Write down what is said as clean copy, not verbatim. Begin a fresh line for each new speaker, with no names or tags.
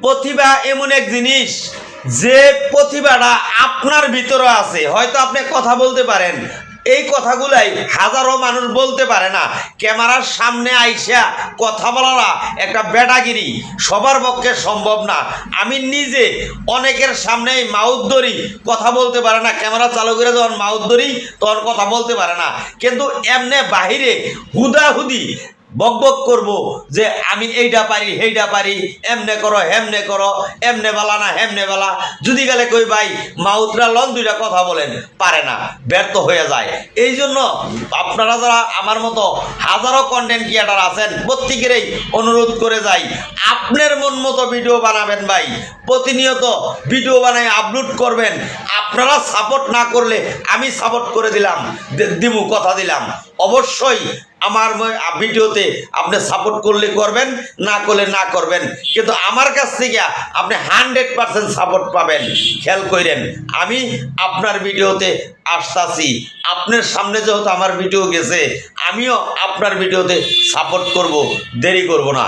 প্রতিভা এমন এক জিনিস যে প্রতিভাটা আপনার ভিতরে আছে। হয়তো আপনি কথা বলতে পারেন, এই কথাগুলাই হাজারো মানুষ বলতে পারে না। ক্যামেরার সামনে আইসা কথা বলারা একটা বেটাগিরি, সবার পক্ষে সম্ভব না। আমি নিজে অনেকের সামনে মাউথ ধরি, কথা বলতে পারে না। ক্যামেরা চালু করে যখন মাউথ ধরি তখন কথা বলতে পারে না, কিন্তু এমনি বাহিরে হুদাহুদি বকবক করব যে আমি এইটা পারি সেইটা পারি, এমনে করো হেমনে করো, এমনে বালা না হেমনে বালা। যদি গেলে কই ভাই মাউথরা লন দুইটা কথা বলেন, পারে না, ব্যর্থ হয়ে যায়। এই জন্য আপনারা যারা আমার মতো হাজারো কন্টেন্ট ক্রিয়েটার আছেন, প্রত্যেকেরই অনুরোধ করে যাই, আপনার মন মতো ভিডিও বানাবেন ভাই। প্রতিনিয়ত ভিডিও বানাই আপলোড করবেন। আপনারা সাপোর্ট না করলে আমি সাপোর্ট করে দিলাম, দিমু, কথা দিলাম। অবশ্যই আমার ভিডিওতে আপনি সাপোর্ট করলে করবেন, না করলে না করবেন, কিন্তু আমার কাছ থেকে আপনি 100% সাপোর্ট পাবেন। খেয়াল করেন, আমি আপনার ভিডিওতে আসতাছি, আপনার সামনে যেহেতু আমার ভিডিও গেছে, আমিও আপনার ভিডিওতে সাপোর্ট করব, দেরি করব না।